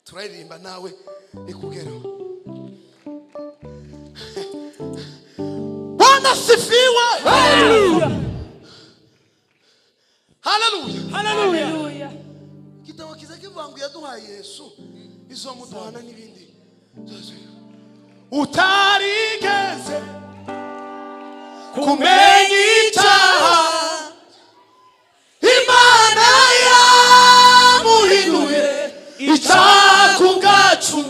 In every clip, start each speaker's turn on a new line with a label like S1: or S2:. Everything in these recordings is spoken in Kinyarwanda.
S1: turaririmba nawe ikugeraho. Bwana sifiwe.
S2: Hallelujah.
S1: Hallelujah.
S2: Hallelujah.
S1: Kitabo kiza kivuga ngo yaduhaye Yesu izomuduhana n'ibindi. Utarigeze kumenya icyaha Imana yamuhinduye icyaha ku bwacu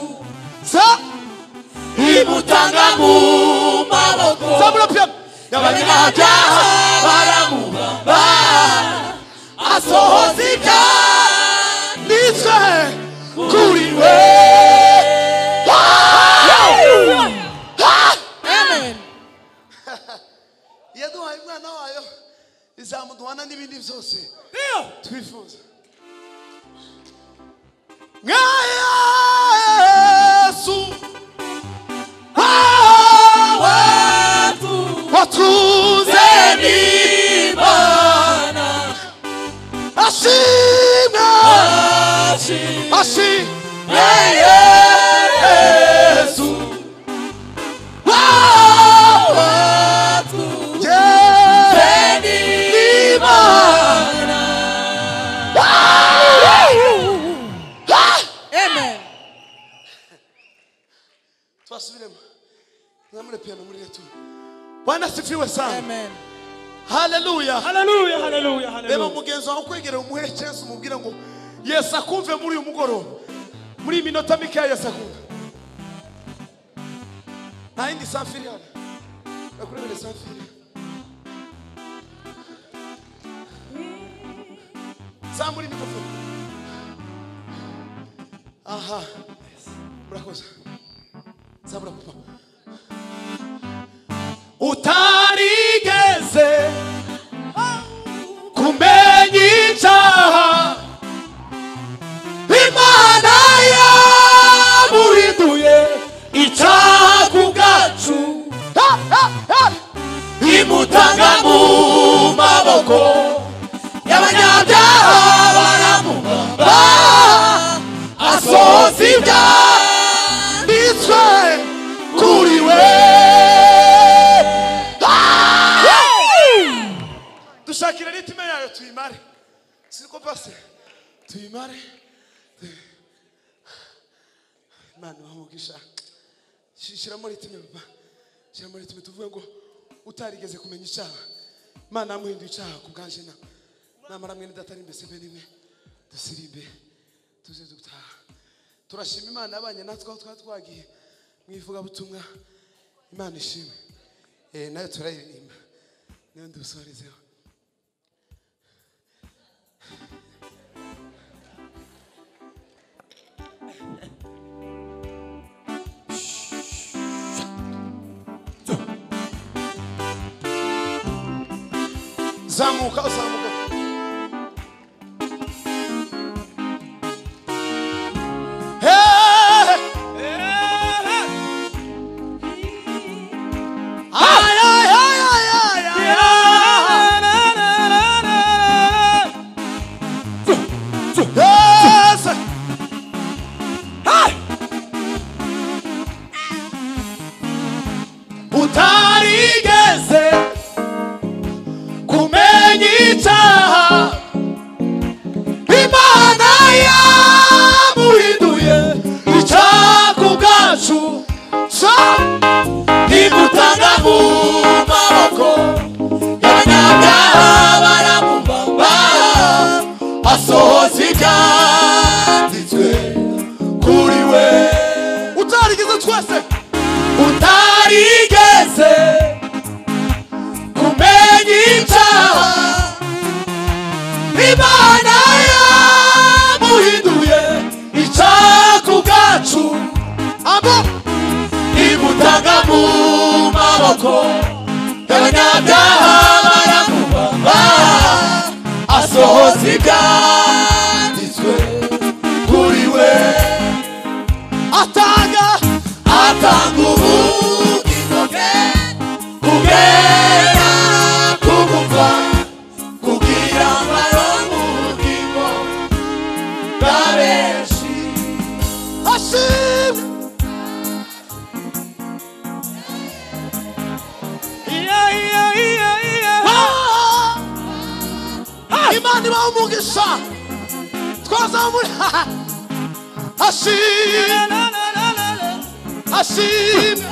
S1: imutanga mu maboko y'abanyabyaha baramubamba asohoza ibyanditswe kuri we. Amen. Yaduhaye umwana wayo izamuduhana n'ibindi byose twifuza. Yesu watuze n'Imana ashimwe Yesu Twasubiremo. Namure piano muri letu. Bwana sifiwe sana. Amen. Hallelujah.
S2: Hallelujah. Hallelujah. Hallelujah.
S1: Leba mugenzi wawe kwegera umuhe chance umubwira ngo Yesu akumve muri uyu mugoroba. Muri minota mike Yesu akumve. Na indi sanfiri hano. Nakurebele sanfiri. Zamuri mikrofoni. Aha. Murakoze. Zabura papa. Utarigeze kumenya icyaha Imana yamuhinduye icyaha ku bwacu imutanga mu maboko y'abanyabyaha baramubamba asohoza ibyanditswe kuri we. Dushakira ritime yayo tuyimare. Siko pase. Tuyimare. Imana bamugisha. Shiramo ritime papa. Shiramo ritime tuvuge ngo utarigeze kumenya icyaha Imana yamuhinduye icyaha ku bwanje na namara mwene datari mbese benimwe dusirimbe tuze dutaha. Turashima Imana yabanye natwe aho twagiye mwivuga butumwa. Imana ishimwe. Nayo turayiririmba. Niyo ndusorezeho. Zamuka. Utarigeze kumenya icyaha Imana yamuhinduye icyaha ku bwacu imutanga mu maboko y'abanyabyaha baramubamba asohoza ibyanditswe kuri we. Utarigeze twese utarigeze kumenya icyaha Imana yamuhinduye icyaha ku bwacu imutanga mu maboko y'abanyabyaha baramubamba asohoza ibyanditswe kuri we. Atanga ubugingo bwe kugera ku gupfa kugira ngo aronke ubugingo bwa benshi. Imana ibaha umugisha twazamure ashimwe ashimwe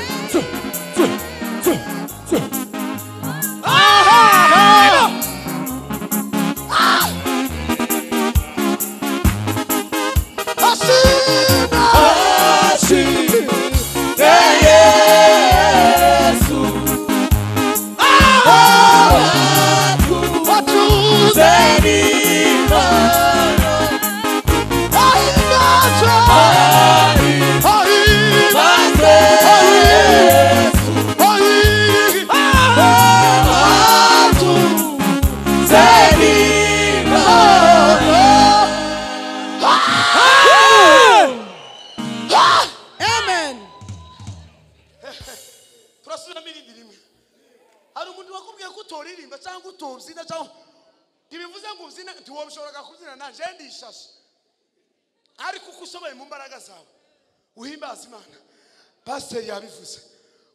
S1: Pastor yabivuze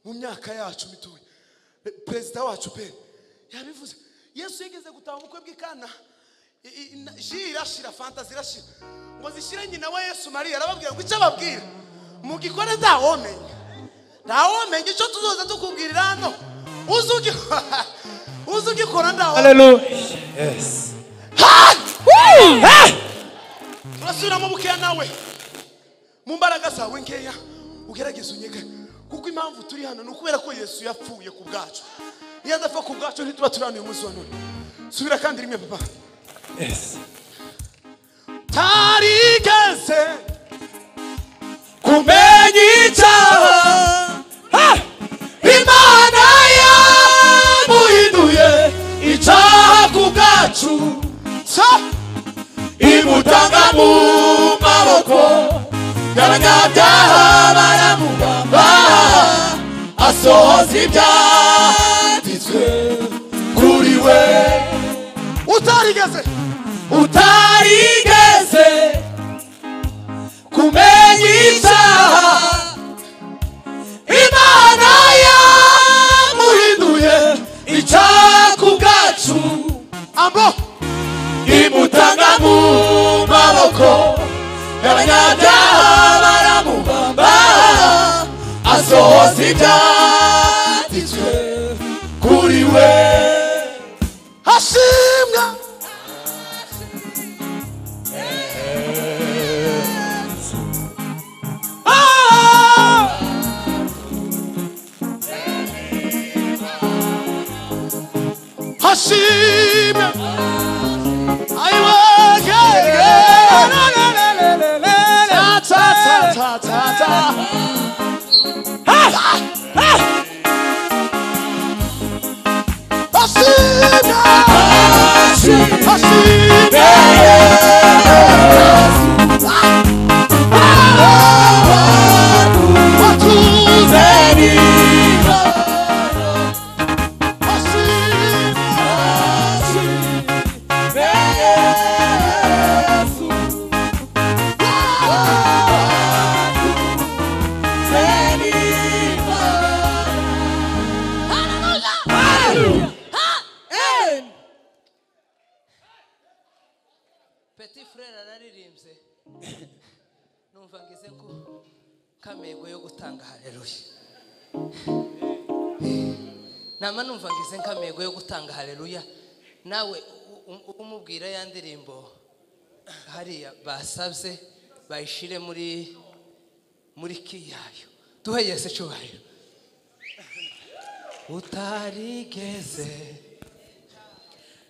S1: mu myaka yacu mitoya Perezida wacu pe yabivuze Yesu yigeze gutaha umukwe bw'Ikana irashira fantasy irashira ngo zishire nyina wa Yesu Maria arababwira ngo icyo ababwira mu gikore ndawomenye icyo tuzoza tukubwirira hano uzugikora ndawo.
S2: Hallelujah. Yes.
S1: Turasubira mu bukeya nawe mu mbaraga zawe nkeya ugerageza unyege kuko impamvu turi hano nukubera ko Yesu yapfuye ku bwacu. Iyo adapfa ku bwacu ntituba turaniye umunsi wa none. Subira kandi rimwe papa.
S2: Yes.
S1: Tarigeze kumenya icyaha Imana yamuhinduye icyaha ku bwacu imutanga mu maboko y'abanyabyaha baramubamba asohoza ibyanditswe kuri we. Utarigeze kumenya icyaha Imana yamuhinduye icyaha ku bwacu imutanga mu maboko y'abanyabyaha baramubamba asohoza ibyanditswe kuri we. Hashimwa Hashimwe aiwa
S3: Petit frère araririmbye numva ngize ko kamego yo gutanga haleluya nama numva ngize kamego yo gutanga haleluya nawe umubwira ya ndirimbo hariya basabye bayishire muri kiyayo duhe Yesu cyubahiro. Utarigeze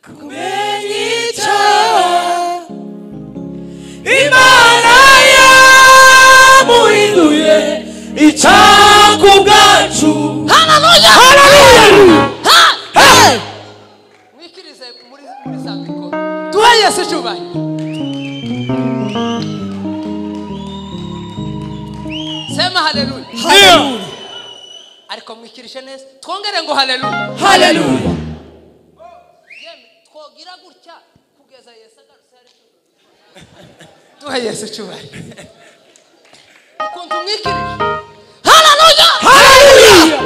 S3: kumenya icyaha Imana yamuhinduye icyaha ku bwacu. Hallelujah. Mwikirize muri sambiko duhe Yesu cyubahiro. Sema haleluya.
S2: Hallelujah.
S3: Ariko mwikirishe neza twongere ngo haleluya.
S2: Hallelujah.
S3: Twogira gutya kugeza Yesu agarutse ari duhe Yesu cyubahiro. mwikirije haleluya haleluya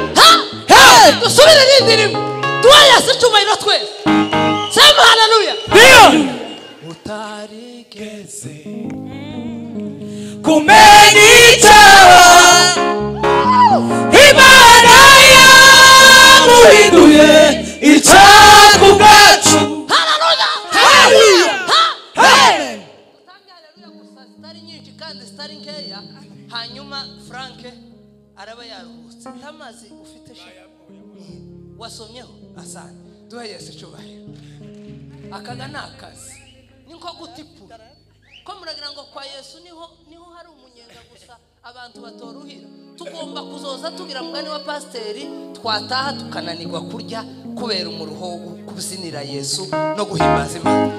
S3: dusubire n'indirimbo duhe Yesu icyubahiro twese sema haleluya utarigeze
S2: kumenya icyaha Imana yamuhinduye icyaha ku bwacu
S3: haleluya
S2: haleluya
S3: utange haleluya gusa zitari nyinshi kandi zitari nkeya hanyuma Frank araba yaruhutse ntamazi ufite wasomyeho asante duhe Yesu icyubahiro akaga nakazi ni nko gutipura ko muragira ngo kwa Yesu niho hari umunyenga gusa abantu batoruhira tugomba kuzoza tugira mugani wa pasteri twataha tukananirwa kurya kubera umuruho wo kuzinira Yesu no guhimbaza Imana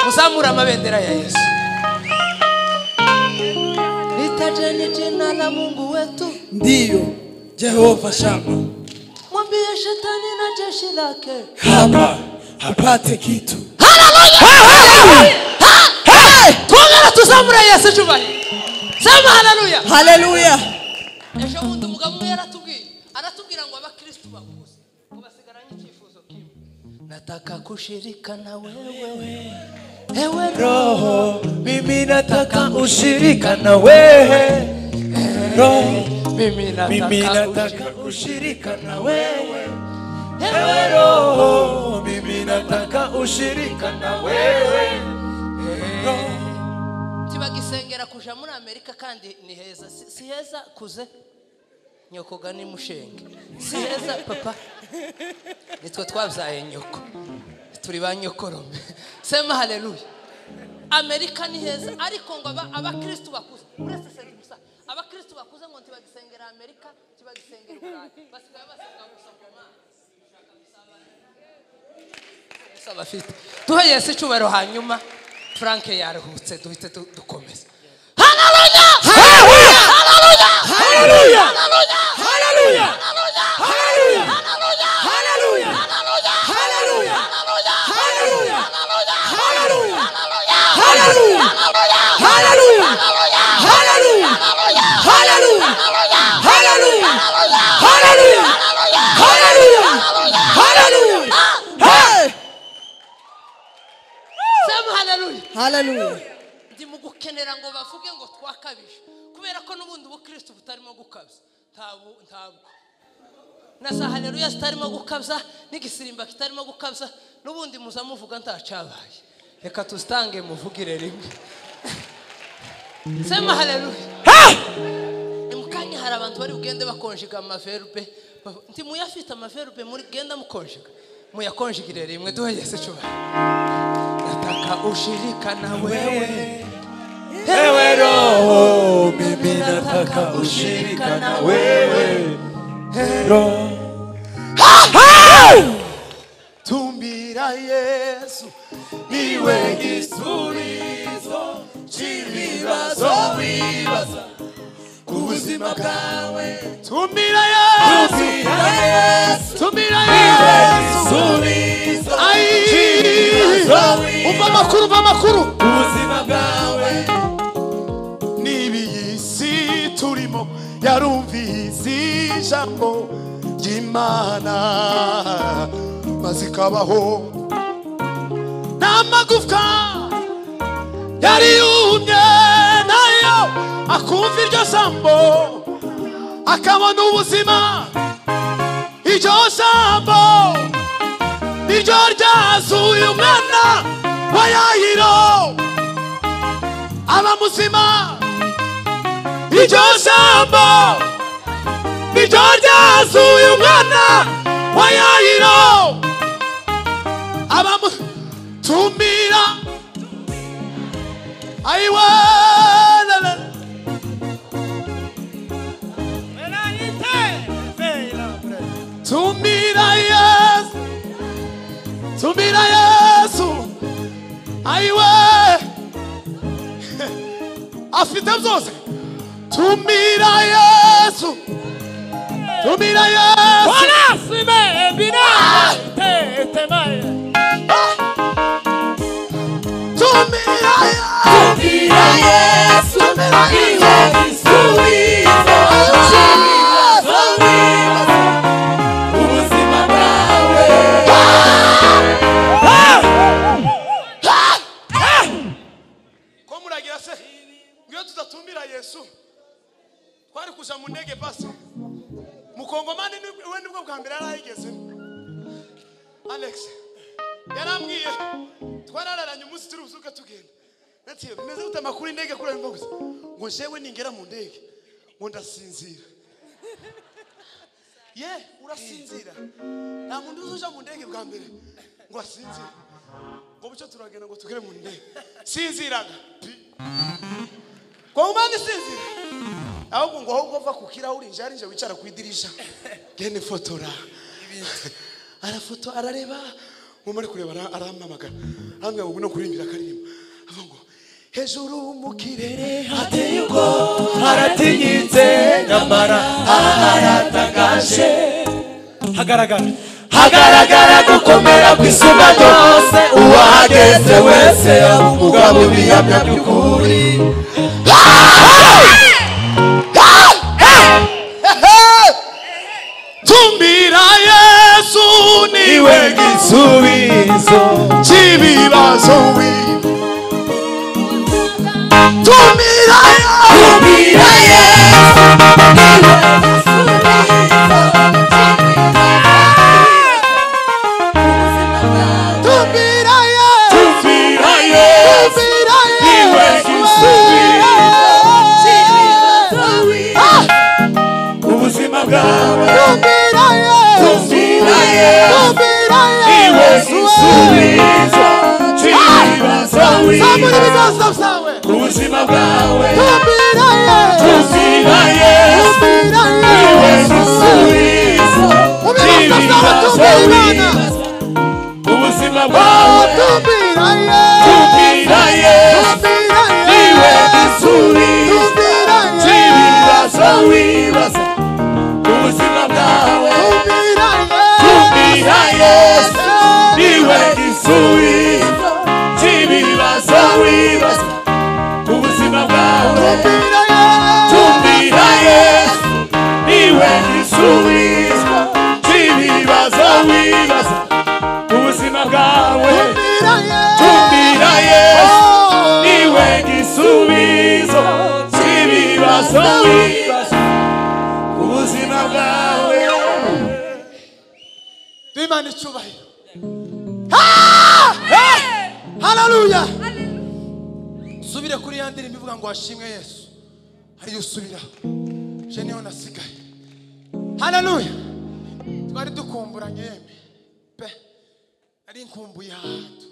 S3: muzamura amabendera ya Yesu litajeni jina la Mungu wetu
S2: ndiyo Jehova Shama
S3: mwambie shetani na jeshi lake
S2: hapa hapate kitu
S3: haleluya tuongera tuzamura Yesu cyubahiro sema haleluya
S2: haleluya
S3: ejo bundi umugabo aratubwira ngo abakristo bakuze ngo basigaranye icyifuzo kimwe nataka kushirika na wewe ewe
S2: roho mimi nataka ushirika na wewe roho
S3: mimi
S2: nataka ushirika na wewe ewe roho mimi nataka ushirika na wewe roho
S3: tibagisengera kuja muri Amerika kandi ni heza si heza kuze nyoko gani mushenge si heza papa nitwe twabyaye nyoko turi ba nyokorome sema haleluya Amerika ni heza ariko ngo abakristo bakuze uretse gusa abakristo bakuze ngo tibagisengera Amerika tibagisengera Burayi basigaye basenga gusa ku Mana gusa bafite duhe Yesu icyubahiro hanyuma Frank yaruhutse duhite dukomeza haleluya haleluya haleluya
S2: haleluya
S3: haleluya
S2: haleluya
S3: haleluya
S2: haleluya
S3: haleluya
S2: haleluya
S3: haleluya
S2: haleluya haleluya haleluya haleluya haleluya haleluya haleluya hey
S3: sema haleluya
S2: haleluya
S3: ndi mu gukenera ngo bavuge ngo twakabije kubera ko n'ubundi ubukristo butarimo gukabya ntabwo na za haleluya zitarimo gukabya n'igisirimba kitarimo gukabya n'ubundi muzamuvuga ntacabaye reka tustange muvugire rimwe sema haleluya mukanya hari abantu bari ugende bakonjiga amaverbe nti muyafite amaverbe muri genda mukonjiga muyakonjigire rimwe duhe Yesu cyubahiro nataka ushirika na wewe
S2: ewe roho mimi nataka ushirika na wewe roho
S1: tumbira Yesu niwe gisubizo cy'ibibazo wibaza ku buzima bwawe tumbira Yesu tumbira Yesu umva amakuru
S2: ubuzima bwawe
S1: n'ibiyisi turimo yarumvise ijambo ry'Imana maze ikabaho n'amagufwa yari yumye nayo akumva iryo jambo akabona ubuzima iryo jambo niryo ryazuye umwana wa Yayiro aba muzima iryo jambo niryo ryazuye umwana wa Yayiro aba tumira aiwa tumira Yesu aiwa afite byose tumira Yesu tumira Yesu
S2: wanasime bina tetemaye
S1: tumira Yesu
S2: tumira Yesu iwe isuri
S1: batumira Yesu twari kuja mu ndege pasi mukongomani we nibwo bwa mbere yarayigeze Alex yarambwiye twarararanye umunsi turi buzuka tugenda natiye bimeze gute amakuru indege kuri mvuga ngo jewe ningera mu ndege ngo ndasinzira ye urasinzira nta muntu uzuja mu ndege bwa mbere ngo asinzire ngo bucyo turagenda ngo tugere mu ndege sinziraga kwa umani sinzira ahubwo ngo ahubwo va ku kirahuri nje wicara ku idirisha gene fotora arafoto arareba muri kureba arampamagara ambwira ngo no kurimbira karirimba avuga hejuru mu kirere
S2: hateye ubwo haratinyitse nyamara haratangaje hagaragara gukomera kw'isumba ryose uwahageze wese yaba umugabo bihamya by'ukuri
S1: tumbira Yesu niwe
S2: gisubizo
S1: cy'ibibazo tumbira Yesu
S2: tumbira ubuzima bwawe
S1: Imana icyubahiro haleluya subire kuri ya ndirimbo ivuga ngo washimwe Yesu hariyo usubira je niho nasigaye haleluya twari dukumburanye yeme pe ari nkumbuye ahantu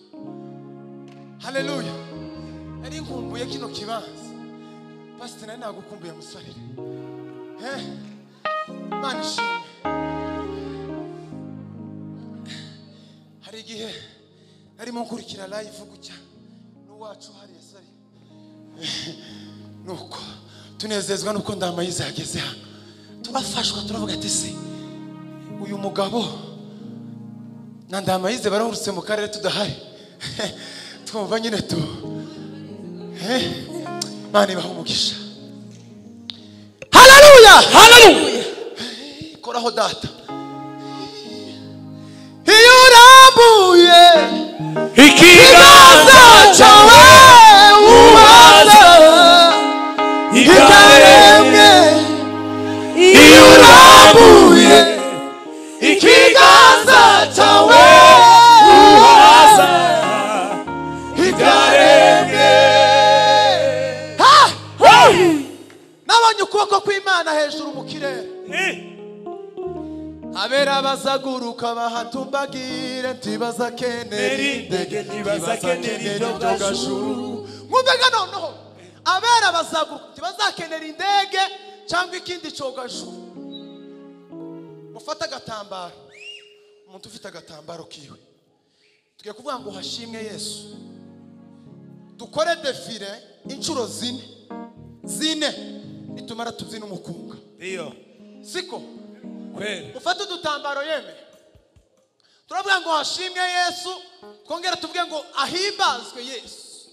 S1: haleluya ari nkumbuye kino kibanza pastor nari nagukumbuye musarire Imana ishimwe hari igihe arimo nkurikira live gutya n'uwacu hari yasari nuko tunezezwa nuko ndamayize yageze hano turafashwa turavuga ati se uyu mugabo na ndamayize barahurutse mu karere tudahari twumva nyine tu Imana ibaha umugisha haleluya koraho data
S2: ikiganza cyawe ubaza ikaremwe iyo urambuye ikiganza cyawe ubaza ikaremwe
S1: nabonye ukuboko kw'Imana hejuru mu kirere abera bazaguruka bahatumbagire ntibazakenera indege ntibazakenera ibyogajuru mwumvega noneho abera bazaguruka ntibazakenera indege cyangwa ikindi cyogajuru mufata agatambaro umuntu ufite agatambaro kiwe tugiye kuvuga ngo hashimwe Yesu dukore defile inshuro zine nitumara tubyina umukunga
S2: iyo
S1: siko
S2: kweli
S1: ufate udutambaro yeme turavuga ngo hashimwe Yesu twongera tuvuge ngo ahimbazwe Yesu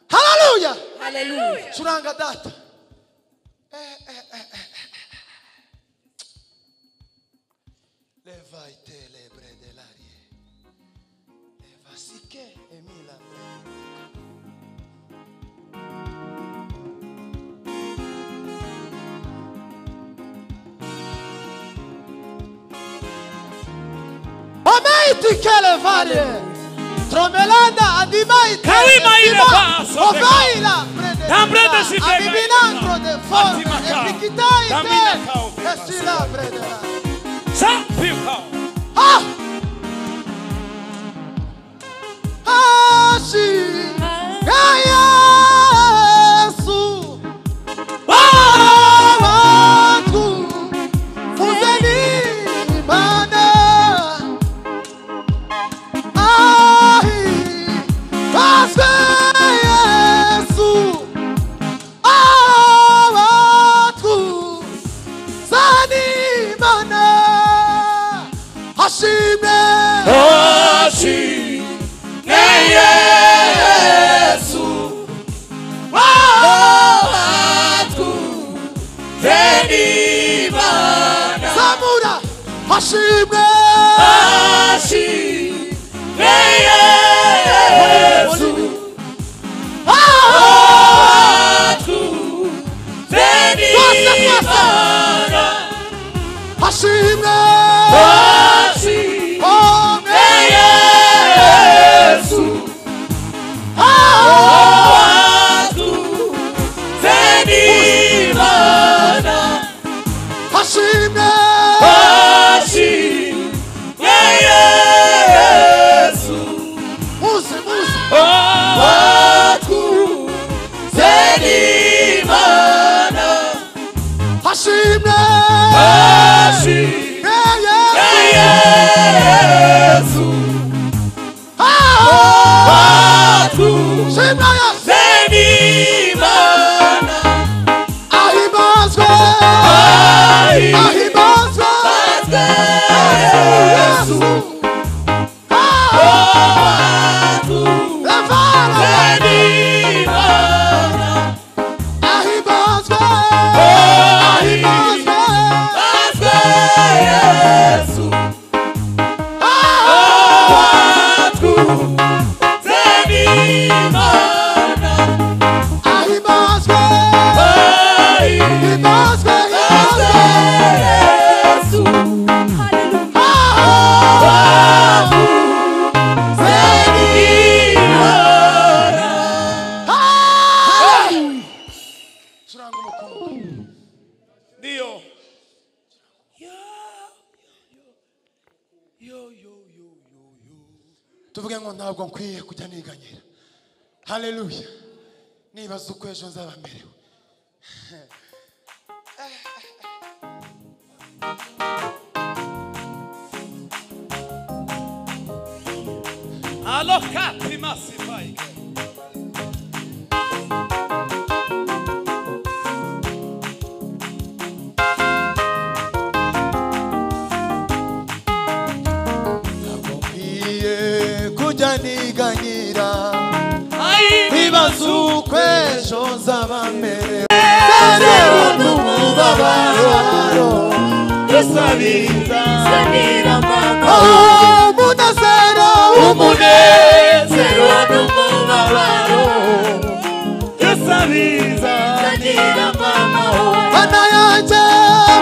S1: haleluya curanga data levaite lebre de l'arie levasike emila Iti kele varie. Tromelanda adimai.
S2: Kalima ile baso.
S1: Ovaila.
S2: Tambrede si bega.
S1: Abibinangro de forme.
S2: Atimaka.
S1: Epikitai
S2: Damina
S1: te.
S2: kao.
S1: Esila bredera.
S2: Sa piu kao.
S1: Ah! Ashi. Yesu. Watu. Fuzeni bana. Ahi. Paswe Yesu. Watu. Zani bana. Hashime.
S2: Yesu. Watu. Zeni bana.
S1: Samura. Hashime.
S2: Yesu. Watu. Zeni bana.
S1: Hashime.
S2: Yesu. Watu. Zeni bana.
S1: Hashime.
S2: Yesu.
S1: Muse.
S2: Watu. Zeni bana.
S1: Hashime.
S2: Yesu. Watu. Zeni bana.
S1: Ahibazwe.
S2: Yesu. Watu. Zeni bana.
S1: Ahibazwe.
S2: Yesu. Watu. Zeni bana.
S1: Ahibazwe.
S2: Yesu.
S1: Suranga umukungu.
S2: Ndio.
S1: Tuvuge ngo ntabwo nkwiye kujya niganyira. Haleluya. Nibaza uko ejo nzaba merewe.
S2: Alokati masifai.
S1: Ntabwo nkwiye kujya niganyira.
S2: Ai
S1: Nibaza uko ejo nzaba merewe.
S2: Yesabiza.
S1: Umunezero
S2: n'umubabaro. Yesabiza.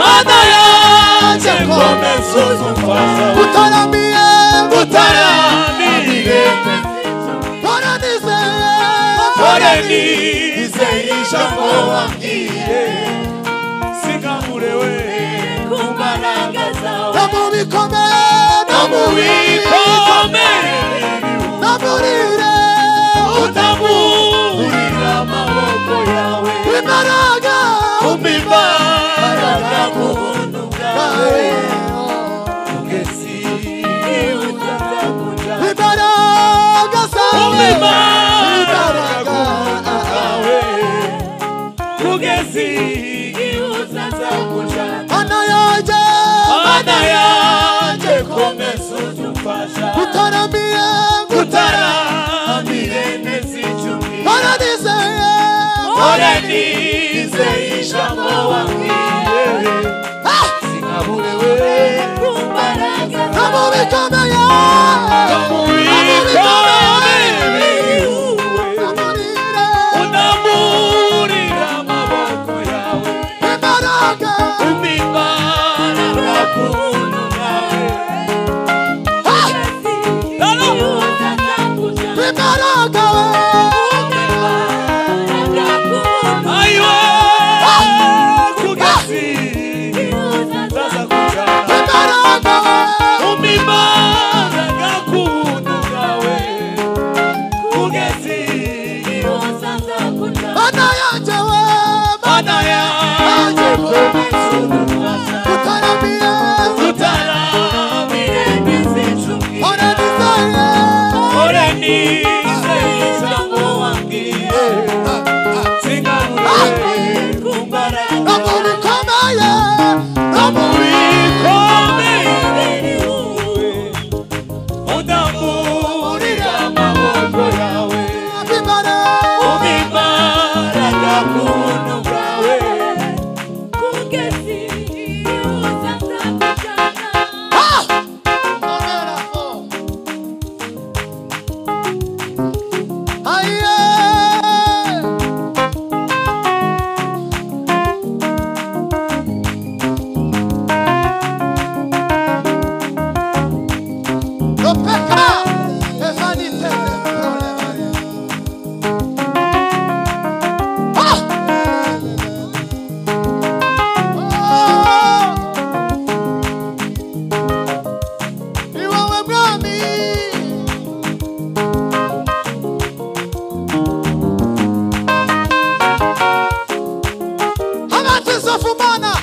S1: Mana yanjye
S2: komeza uzumfasha.
S1: utaramiye
S2: Utaramiriye.
S1: Ora
S2: nizeye ijambo wambwiye. Singamurewe ku mbaraga zawe.
S1: no mu bikomeye namurire
S2: utaburira amaboko yawe.
S1: imbaraga
S2: Imbaraga ku buntu bwawe. Ugezi utaza kuja.
S1: imbaraga zawe
S2: Imbaraga zawe. Ugezi utaza kuja.
S1: Mana yanjye
S2: komeza uzumfasha.
S1: utaramiye
S2: Utaramire neza icumi.
S1: Ora
S2: nizeye ijambo wambwiye. Singaburewe ku mbaraga
S1: no mu bikomeye namurire
S2: unamurira amaboko yawe.
S1: imbaraga
S2: Imbaraga ku buntu bwawe.
S1: tuzovumana